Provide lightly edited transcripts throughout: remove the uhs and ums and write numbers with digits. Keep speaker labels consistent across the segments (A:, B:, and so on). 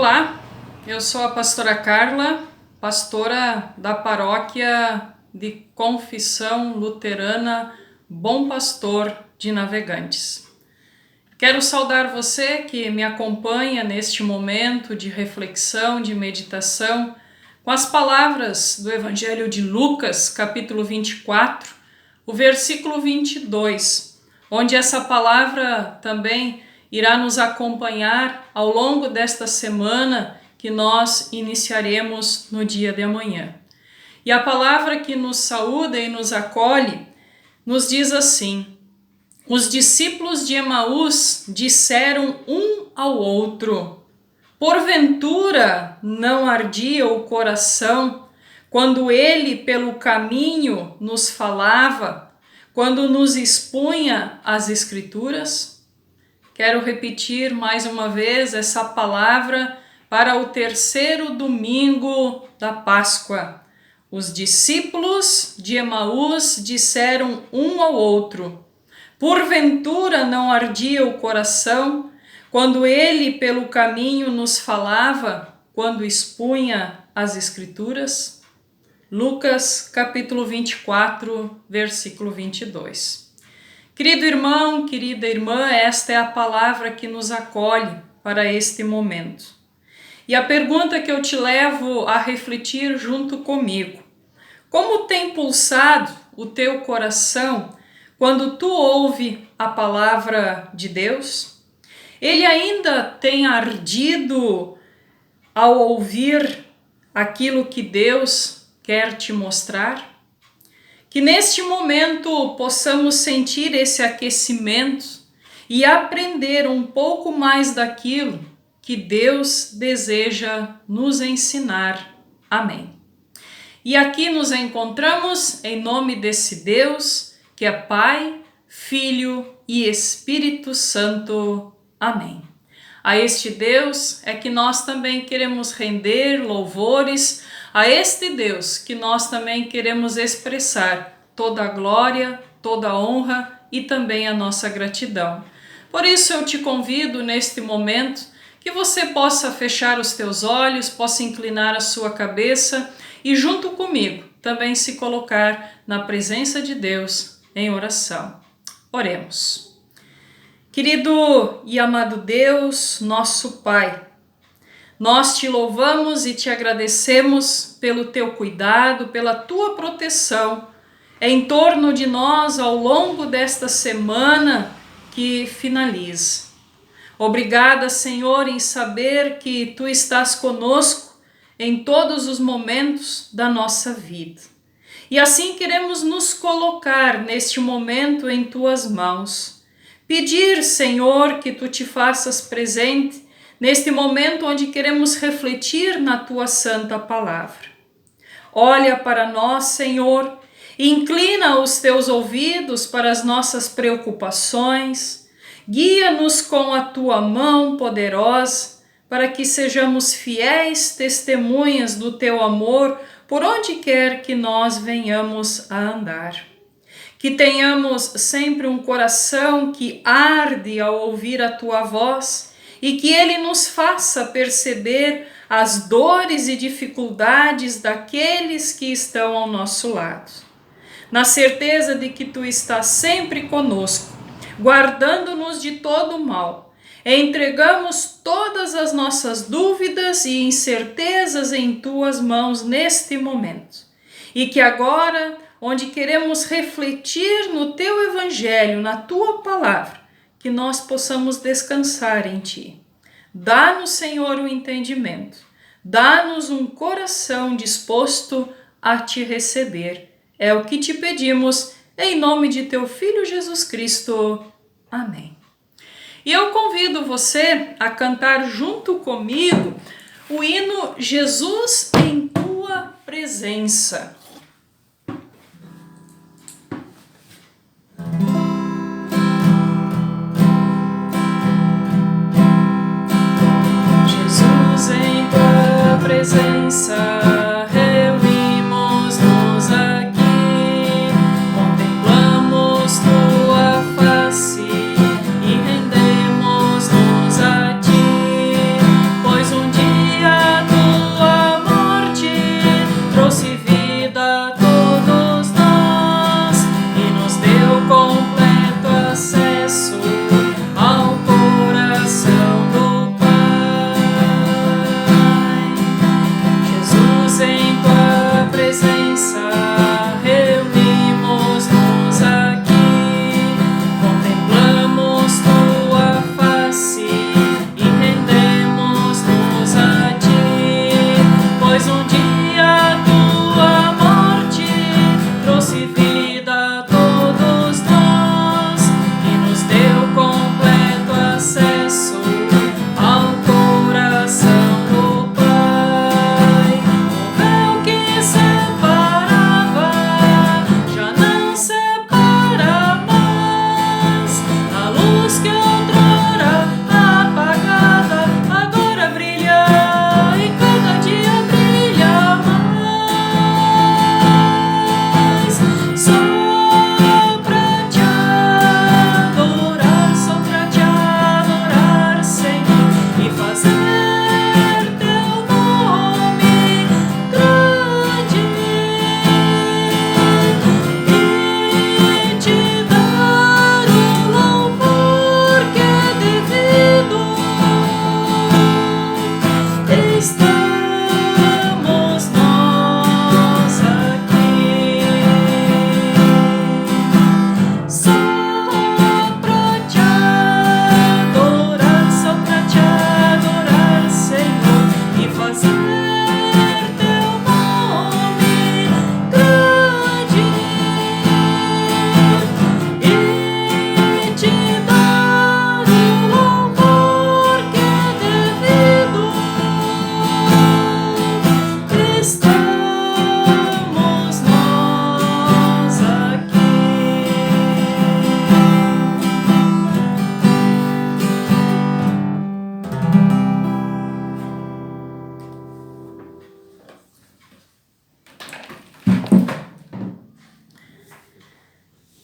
A: Olá, eu sou a pastora Carla, pastora da paróquia de Confissão Luterana Bom Pastor de Navegantes. Quero saudar você que me acompanha neste momento de reflexão, de meditação, com as palavras do Evangelho de Lucas, capítulo 24, o versículo 22, onde essa palavra também irá nos acompanhar ao longo desta semana que nós iniciaremos no dia de amanhã. E a palavra que nos saúda e nos acolhe nos diz assim: os discípulos de Emaús disseram um ao outro: porventura não ardia o coração quando ele pelo caminho nos falava, quando nos expunha as Escrituras? Quero repetir mais uma vez essa palavra para o terceiro domingo da Páscoa. Os discípulos de Emaús disseram um ao outro: porventura não ardia o coração quando ele pelo caminho nos falava, quando expunha as Escrituras? Lucas capítulo 24, versículo 22. Querido irmão, querida irmã, esta é a palavra que nos acolhe para este momento. E a pergunta que eu te levo a refletir junto comigo: como tem pulsado o teu coração quando tu ouve a palavra de Deus? Ele ainda tem ardido ao ouvir aquilo que Deus quer te mostrar? Que neste momento possamos sentir esse aquecimento e aprender um pouco mais daquilo que Deus deseja nos ensinar. Amém. E aqui nos encontramos em nome desse Deus que é Pai, Filho e Espírito Santo. Amém. A este Deus é que nós também queremos render louvores, a este Deus que nós também queremos expressar toda a glória, toda a honra e também a nossa gratidão. Por isso eu te convido neste momento que você possa fechar os teus olhos, possa inclinar a sua cabeça e junto comigo também se colocar na presença de Deus em oração. Oremos. Querido e amado Deus, nosso Pai, nós te louvamos e te agradecemos pelo teu cuidado, pela tua proteção em torno de nós ao longo desta semana que finaliza. Obrigada, Senhor, em saber que tu estás conosco em todos os momentos da nossa vida. E assim queremos nos colocar neste momento em tuas mãos. Pedir, Senhor, que tu te faças presente neste momento onde queremos refletir na tua santa palavra. Olha para nós, Senhor, e inclina os teus ouvidos para as nossas preocupações, guia-nos com a tua mão poderosa, para que sejamos fiéis testemunhas do teu amor por onde quer que nós venhamos a andar. Que tenhamos sempre um coração que arde ao ouvir a tua voz, e que ele nos faça perceber as dores e dificuldades daqueles que estão ao nosso lado. Na certeza de que tu estás sempre conosco, guardando-nos de todo o mal, entregamos todas as nossas dúvidas e incertezas em tuas mãos neste momento. E que agora, onde queremos refletir no teu evangelho, na tua palavra, que nós possamos descansar em ti. Dá-nos, Senhor, o entendimento. Dá-nos um coração disposto a te receber. É o que te pedimos, em nome de teu Filho Jesus Cristo. Amém. E eu convido você a cantar junto comigo o hino Jesus em tua presença. Presença, reunimos-nos aqui, contemplamos tua face e rendemos-nos a ti, pois um dia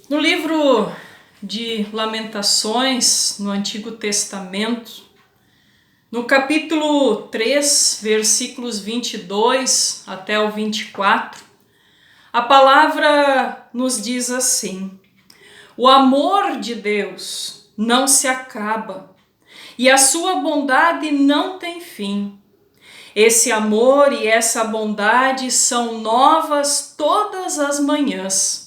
A: No livro de Lamentações, no Antigo Testamento, no capítulo 3, versículos 22 até o 24, a palavra nos diz assim: o amor de Deus não se acaba e a sua bondade não tem fim. Esse amor e essa bondade são novas todas as manhãs.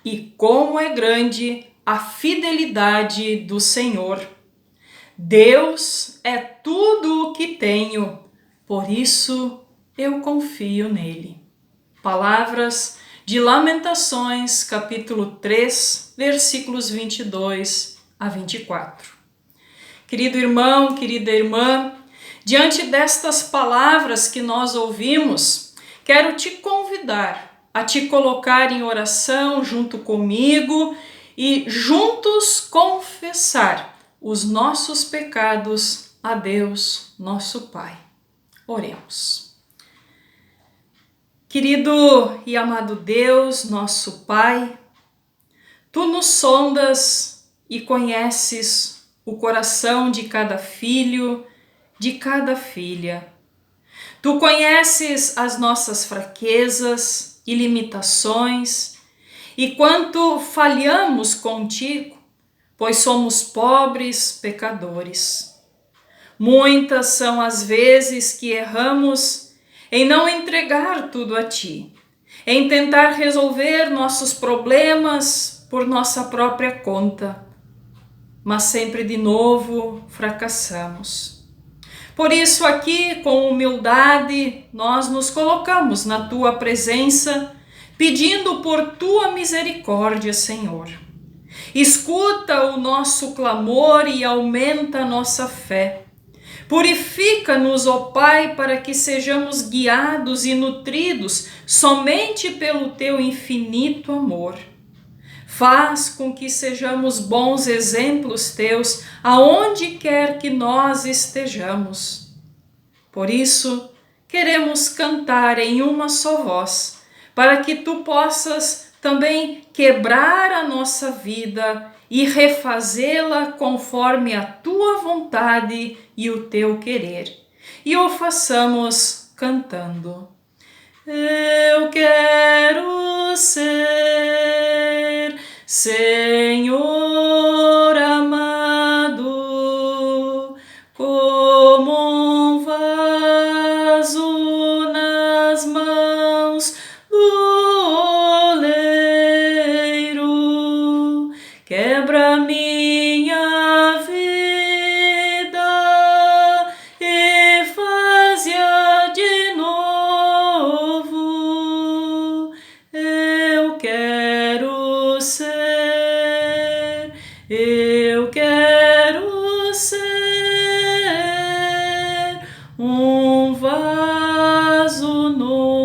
A: E como é grande a fidelidade do Senhor. Deus é tudo o que tenho, por isso eu confio nele. Palavras de Lamentações, capítulo 3, versículos 22 a 24. Querido irmão, querida irmã, diante destas palavras que nós ouvimos, quero te convidar a te colocar em oração junto comigo e juntos confessar os nossos pecados a Deus, nosso Pai. Oremos. Querido e amado Deus, nosso Pai, Tu nos sondas e conheces o coração de cada filho, de cada filha. Tu conheces as nossas fraquezas e limitações e quanto falhamos contigo, pois somos pobres pecadores. Muitas são as vezes que erramos em não entregar tudo a Ti, em tentar resolver nossos problemas por nossa própria conta, mas sempre de novo fracassamos. Por isso aqui, com humildade, nós nos colocamos na Tua presença, pedindo por Tua misericórdia, Senhor. Escuta o nosso clamor e aumenta a nossa fé. Purifica-nos, ó Pai, para que sejamos guiados e nutridos somente pelo Teu infinito amor. Faz com que sejamos bons exemplos Teus, aonde quer que nós estejamos. Por isso, queremos cantar em uma só voz, para que Tu possas também quebrar a nossa vida e refazê-la conforme a Tua vontade e o Teu querer. E o façamos cantando. Eu quero ser, Senhor amado, como um vaso nas mãos do oleiro. Quebra minha vida e faz-a de novo. Eu quero ser um vaso novo.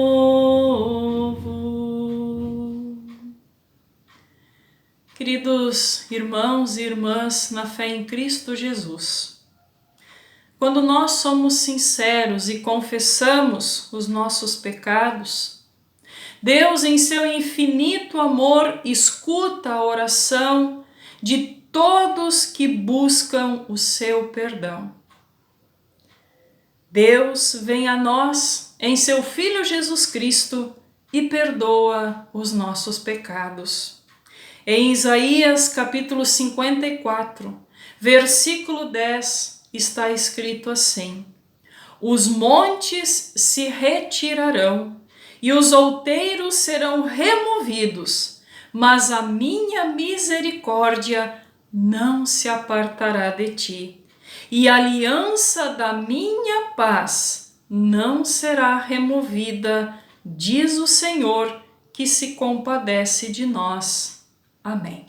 A: Queridos irmãos e irmãs na fé em Cristo Jesus, quando nós somos sinceros e confessamos os nossos pecados, Deus, em seu infinito amor, escuta a oração de todos que buscam o seu perdão. Deus vem a nós em seu Filho Jesus Cristo e perdoa os nossos pecados. Em Isaías capítulo 54, versículo 10, está escrito assim: os montes se retirarão e os outeiros serão removidos, mas a minha misericórdia não se apartará de ti, e a aliança da minha paz não será removida, diz o Senhor, que se compadece de nós. Amém.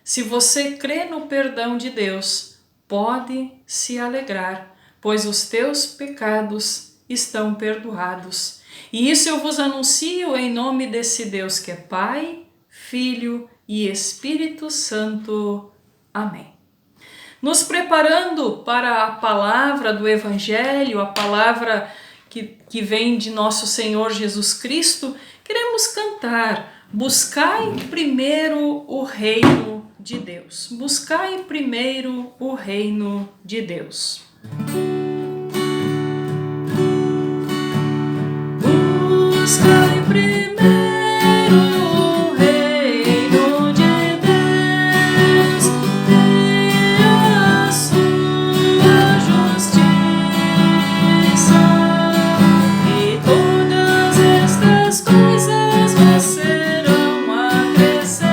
A: Se você crê no perdão de Deus, pode se alegrar, pois os teus pecados estão perdoados. E isso eu vos anuncio em nome desse Deus que é Pai, Filho e Espírito Santo. Amém. Nos preparando para a palavra do Evangelho, a palavra que vem de nosso Senhor Jesus Cristo, queremos cantar Buscai primeiro o reino de Deus. Buscai primeiro o reino de Deus. Buscai primeiro o reino de Deus e a sua justiça, e todas estas coisas vos serão acrescentadas.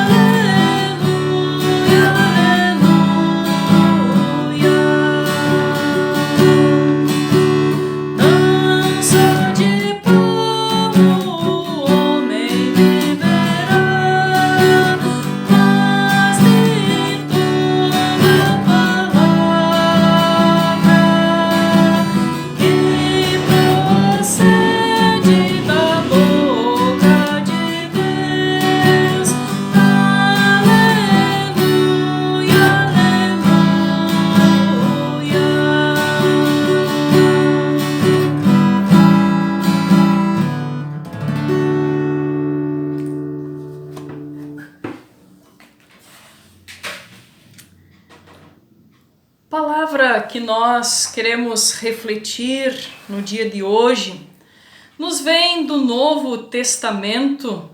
A: Aleluia, aleluia. Não só de pão o homem viverá, mas de toda palavra que procede da boca de Deus. Aleluia, palavra que nós queremos refletir no dia de hoje nos vem do Novo Testamento,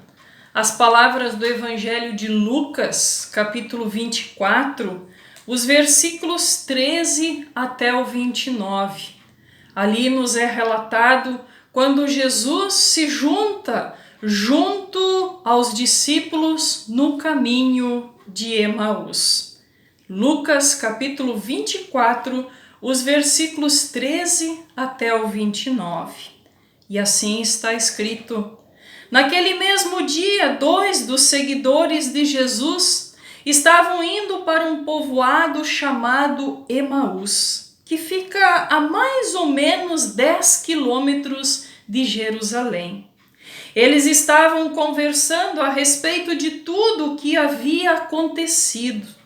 A: as palavras do Evangelho de Lucas, capítulo 24, os versículos 13 até o 29. Ali nos é relatado quando Jesus se junta junto aos discípulos no caminho de Emaús. Lucas capítulo 24, os versículos 13 até o 29. E assim está escrito: naquele mesmo dia, 2 dos seguidores de Jesus estavam indo para um povoado chamado Emaús, que fica a mais ou menos 10 quilômetros de Jerusalém. Eles estavam conversando a respeito de tudo o que havia acontecido.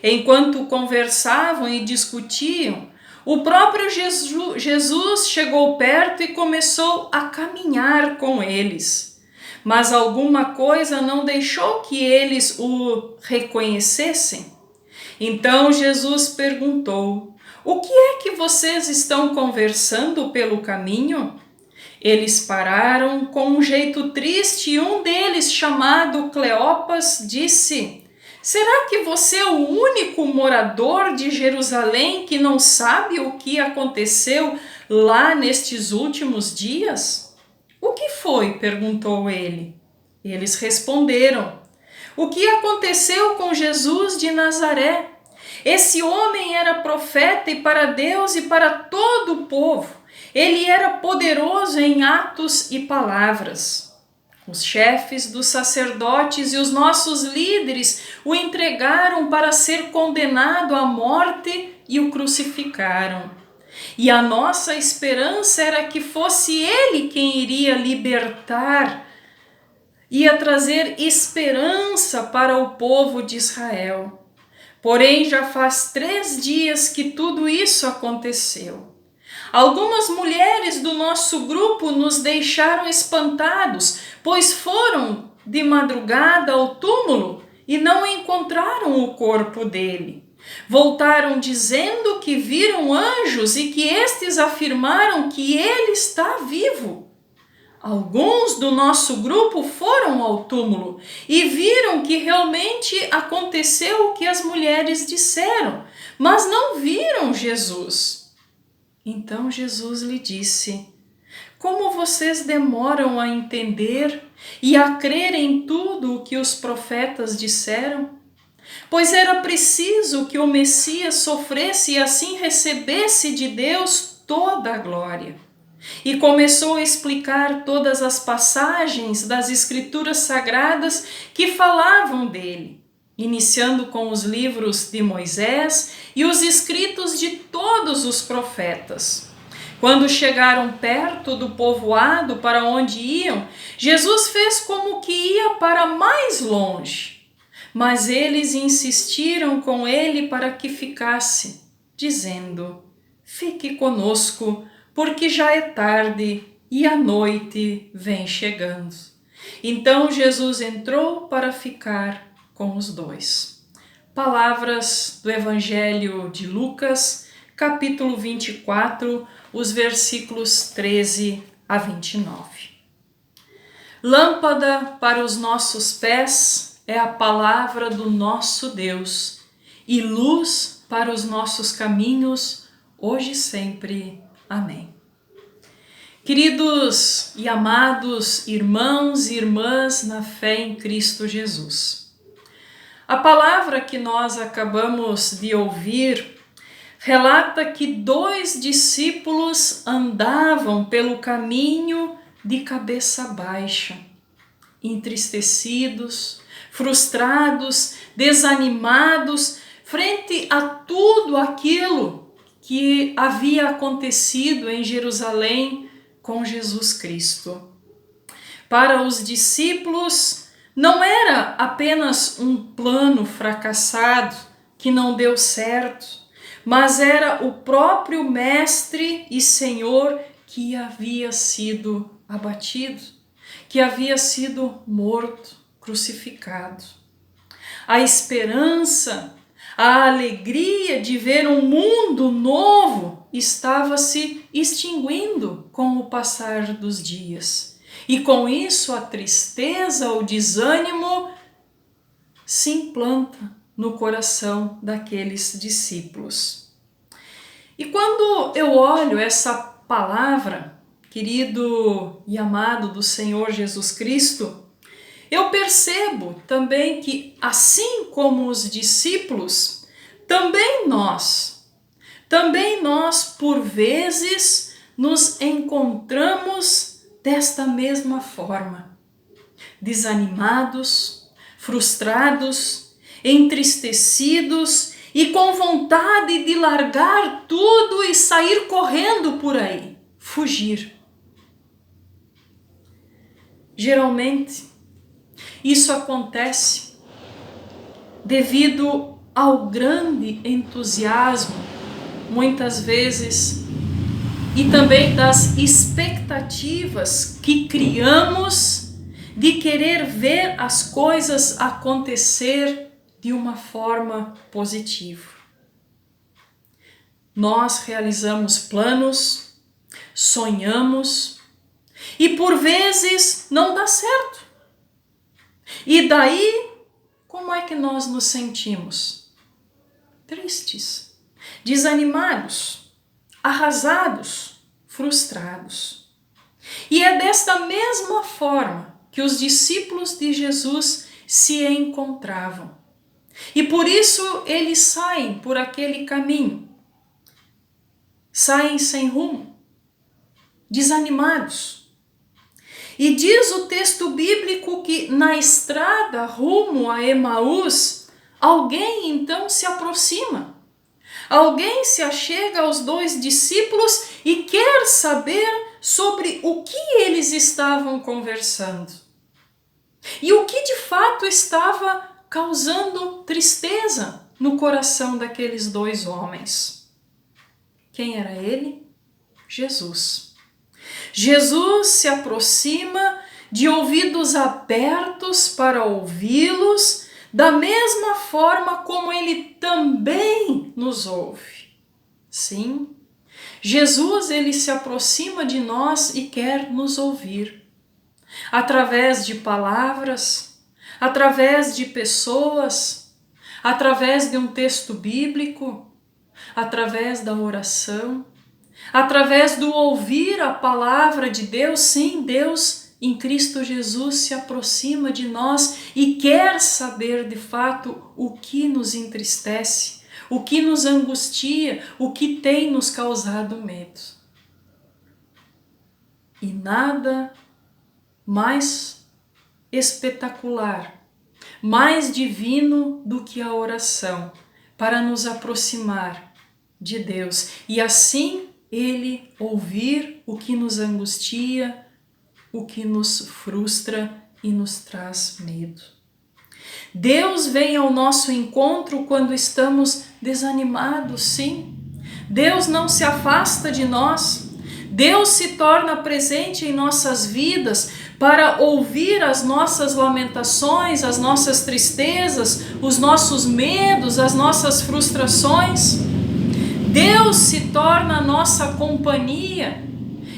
A: Enquanto conversavam e discutiam, o próprio Jesus chegou perto e começou a caminhar com eles. Mas alguma coisa não deixou que eles o reconhecessem. Então Jesus perguntou: o que é que vocês estão conversando pelo caminho? Eles pararam com um jeito triste e um deles, chamado Cleopas, disse: será que você é o único morador de Jerusalém que não sabe o que aconteceu lá nestes últimos dias? O que foi? Perguntou ele. Eles responderam: o que aconteceu com Jesus de Nazaré? Esse homem era profeta e para Deus e para todo o povo. Ele era poderoso em atos e palavras. Os chefes dos sacerdotes e os nossos líderes o entregaram para ser condenado à morte e o crucificaram. E a nossa esperança era que fosse ele quem iria libertar, ia trazer esperança para o povo de Israel. Porém, já faz 3 dias que tudo isso aconteceu. Algumas mulheres do nosso grupo nos deixaram espantados, pois foram de madrugada ao túmulo e não encontraram o corpo dele. Voltaram dizendo que viram anjos e que estes afirmaram que ele está vivo. Alguns do nosso grupo foram ao túmulo e viram que realmente aconteceu o que as mulheres disseram, mas não viram Jesus. Então Jesus lhe disse: como vocês demoram a entender e a crer em tudo o que os profetas disseram? Pois era preciso que o Messias sofresse e assim recebesse de Deus toda a glória. E começou a explicar todas as passagens das Escrituras Sagradas que falavam dele, iniciando com os livros de Moisés e os escritos de todos os profetas. Quando chegaram perto do povoado para onde iam, Jesus fez como que ia para mais longe. Mas eles insistiram com ele para que ficasse, dizendo: fique conosco, porque já é tarde e a noite vem chegando. Então Jesus entrou para ficar com os dois. Palavras do Evangelho de Lucas, capítulo 24, os versículos 13 a 29. Lâmpada para os nossos pés é a palavra do nosso Deus e luz para os nossos caminhos, hoje e sempre. Amém. Queridos e amados irmãos e irmãs na fé em Cristo Jesus, a palavra que nós acabamos de ouvir relata que 2 discípulos andavam pelo caminho de cabeça baixa, entristecidos, frustrados, desanimados frente a tudo aquilo que havia acontecido em Jerusalém com Jesus Cristo. Para os discípulos, não era apenas um plano fracassado que não deu certo, mas era o próprio Mestre e Senhor que havia sido abatido, que havia sido morto, crucificado. A esperança, a alegria de ver um mundo novo estava se extinguindo com o passar dos dias. E com isso a tristeza, o desânimo se implanta no coração daqueles discípulos. E quando eu olho essa palavra, querido e amado do Senhor Jesus Cristo, eu percebo também que, assim como os discípulos, também nós, por vezes, nos encontramos desta mesma forma, desanimados, frustrados, entristecidos e com vontade de largar tudo e sair correndo por aí, fugir. Geralmente, isso acontece devido ao grande entusiasmo, muitas vezes, e também das expectativas que criamos de querer ver as coisas acontecer de uma forma positiva. Nós realizamos planos, sonhamos e por vezes não dá certo. E daí, como é que nós nos sentimos? Tristes, desanimados, arrasados, frustrados. E é desta mesma forma que os discípulos de Jesus se encontravam. E por isso eles saem por aquele caminho. Saem sem rumo, desanimados. E diz o texto bíblico que na estrada rumo a Emaús, alguém então se aproxima. Alguém se achega aos 2 discípulos e quer saber sobre o que eles estavam conversando. E o que de fato estava causando tristeza no coração daqueles 2 homens. Quem era ele? Jesus. Jesus se aproxima de ouvidos abertos para ouvi-los, da mesma forma como ele também nos ouve. Sim, Jesus ele se aproxima de nós e quer nos ouvir. Através de palavras, através de pessoas, através de um texto bíblico, através da oração, através do ouvir a palavra de Deus. Sim, Deus em Cristo Jesus se aproxima de nós e quer saber de fato o que nos entristece, o que nos angustia, o que tem nos causado medo. E nada mais espetacular, mais divino do que a oração para nos aproximar de Deus e assim Ele ouvir o que nos angustia, o que nos frustra e nos traz medo. Deus vem ao nosso encontro quando estamos desanimados, sim. Deus não se afasta de nós. Deus se torna presente em nossas vidas para ouvir as nossas lamentações, as nossas tristezas, os nossos medos, as nossas frustrações. Deus se torna a nossa companhia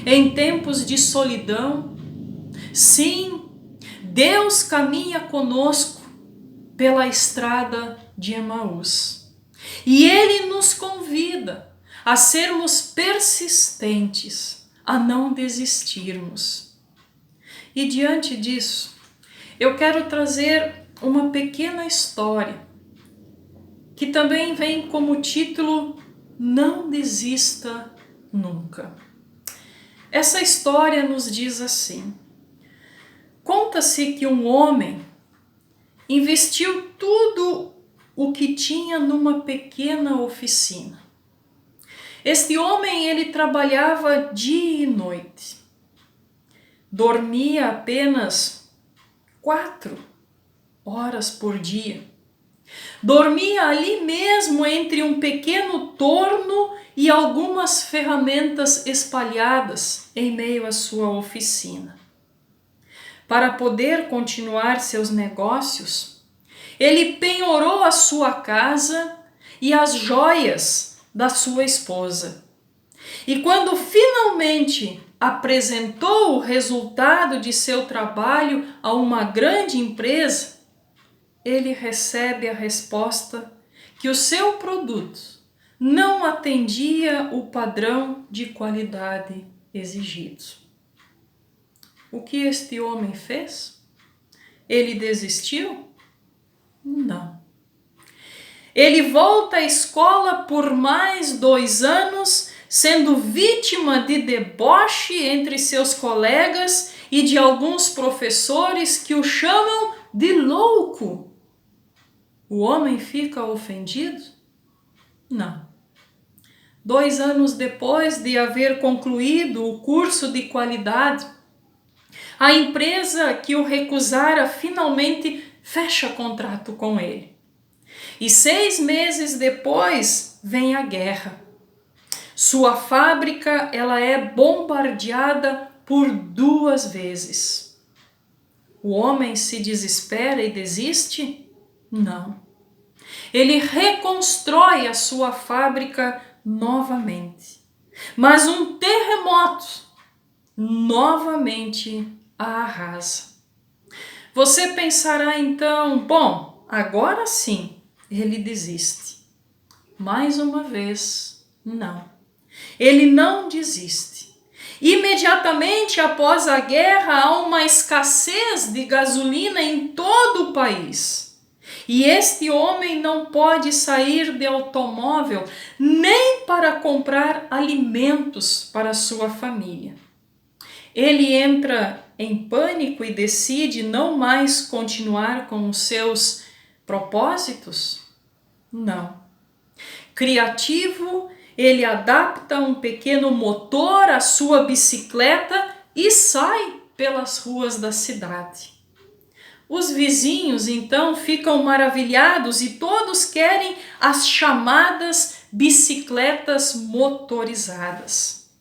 A: em tempos de solidão. Sim, Deus caminha conosco pela estrada de Emaús. E Ele nos convida a sermos persistentes, a não desistirmos. E diante disso, eu quero trazer uma pequena história, que também vem como título Não Desista Nunca. Essa história nos diz assim: conta-se que um homem investiu tudo o que tinha numa pequena oficina. Este homem, ele trabalhava dia e noite. Dormia apenas 4 horas por dia. Dormia ali mesmo entre um pequeno torno e algumas ferramentas espalhadas em meio à sua oficina. Para poder continuar seus negócios, ele penhorou a sua casa e as joias da sua esposa. E quando finalmente apresentou o resultado de seu trabalho a uma grande empresa, ele recebe a resposta que o seu produto não atendia o padrão de qualidade exigido. O que este homem fez? Ele desistiu? Não. Ele volta à escola por mais 2 anos, sendo vítima de deboche entre seus colegas e de alguns professores que o chamam de louco. O homem fica ofendido? Não. 2 anos depois de haver concluído o curso de qualidade, a empresa que o recusara finalmente fecha contrato com ele. E 6 meses depois vem a guerra. Sua fábrica ela é bombardeada por 2 vezes. O homem se desespera e desiste? Não. Ele reconstrói a sua fábrica novamente. Mas um terremoto novamente a arrasa. Você pensará então, bom, agora sim ele desiste. Mais uma vez, não. Ele não desiste. Imediatamente após a guerra, há uma escassez de gasolina em todo o país. E este homem não pode sair de automóvel nem para comprar alimentos para sua família. Ele entra em pânico e decide não mais continuar com os seus propósitos? Não. Criativo, ele adapta um pequeno motor à sua bicicleta e sai pelas ruas da cidade. Os vizinhos então ficam maravilhados e todos querem as chamadas bicicletas motorizadas.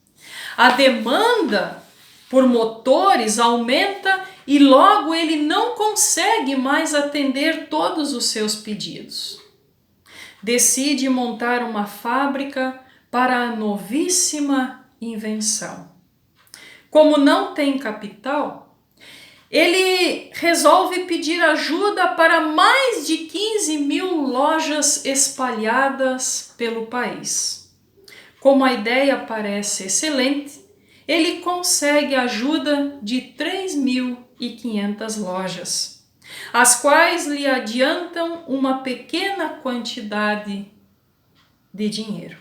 A: A demanda por motores aumenta e logo ele não consegue mais atender todos os seus pedidos. Decide montar uma fábrica para a novíssima invenção. Como não tem capital, ele resolve pedir ajuda para mais de 15.000 lojas espalhadas pelo país. Como a ideia parece excelente, ele consegue a ajuda de 3.500 lojas, as quais lhe adiantam uma pequena quantidade de dinheiro.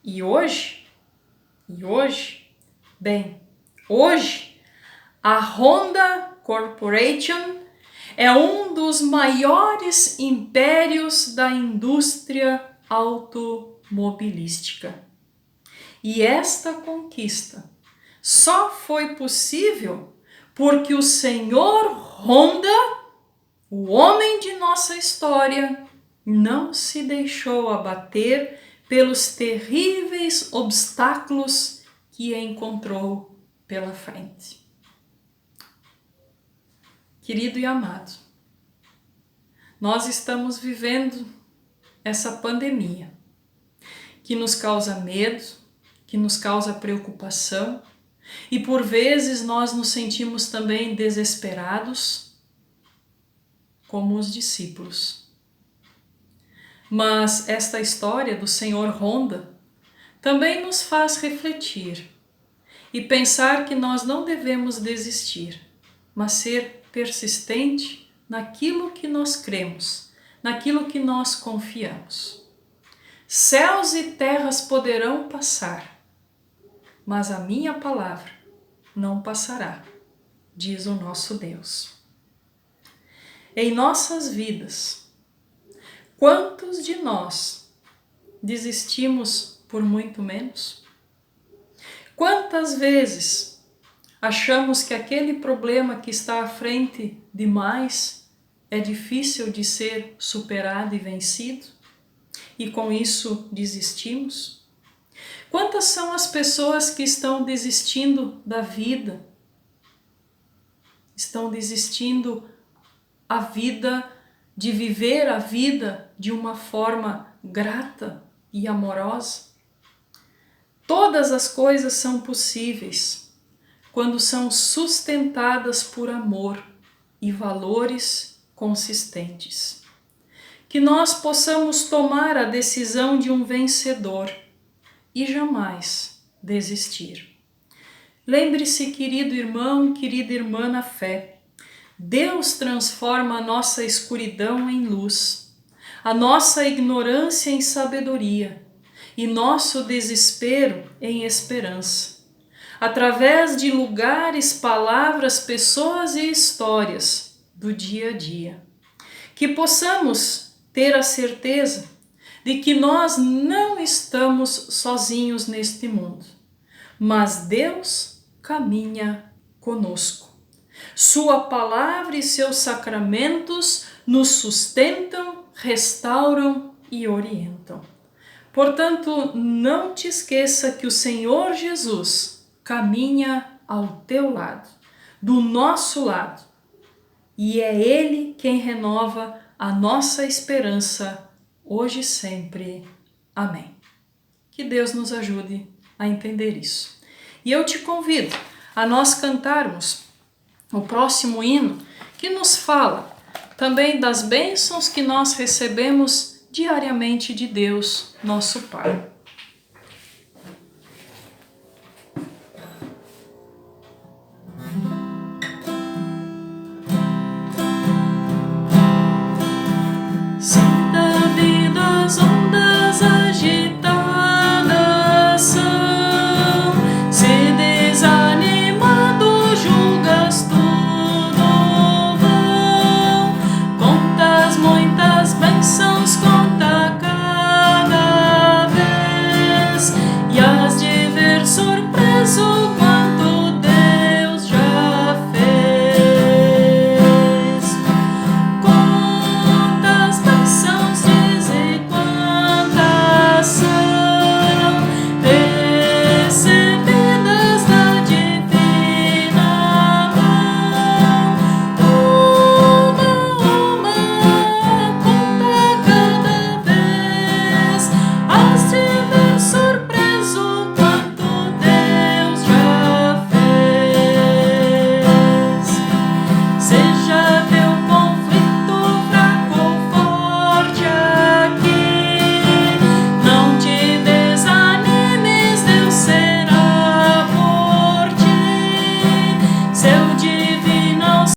A: E hoje, a Honda Corporation é um dos maiores impérios da indústria automobilística. E esta conquista só foi possível porque o senhor Honda, o homem de nossa história, não se deixou abater pelos terríveis obstáculos que encontrou pela frente. Querido e amado, nós estamos vivendo essa pandemia que nos causa medo, que nos causa preocupação e por vezes nós nos sentimos também desesperados, como os discípulos. Mas esta história do Senhor Honda também nos faz refletir e pensar que nós não devemos desistir, mas ser persistente naquilo que nós cremos, naquilo que nós confiamos. Céus e terras poderão passar, mas a minha palavra não passará, diz o nosso Deus. Em nossas vidas, quantos de nós desistimos por muito menos? Quantas vezes achamos que aquele problema que está à frente demais é difícil de ser superado e vencido? E com isso desistimos? Quantas são as pessoas que estão desistindo da vida? Estão desistindo a vida, de viver a vida de uma forma grata e amorosa? Todas as coisas são possíveis quando são sustentadas por amor e valores consistentes. Que nós possamos tomar a decisão de um vencedor e jamais desistir. Lembre-se, querido irmão, querida irmã na fé, Deus transforma a nossa escuridão em luz, a nossa ignorância em sabedoria e nosso desespero em esperança, através de lugares, palavras, pessoas e histórias do dia a dia. Que possamos ter a certeza de que nós não estamos sozinhos neste mundo, mas Deus caminha conosco. Sua palavra e seus sacramentos nos sustentam, restauram e orientam. Portanto, não te esqueça que o Senhor Jesus caminha ao teu lado, do nosso lado, e é Ele quem renova a nossa esperança, hoje e sempre. Amém. Que Deus nos ajude a entender isso. E eu te convido a nós cantarmos o próximo hino, que nos fala também das bênçãos que nós recebemos diariamente de Deus, nosso Pai. Sim.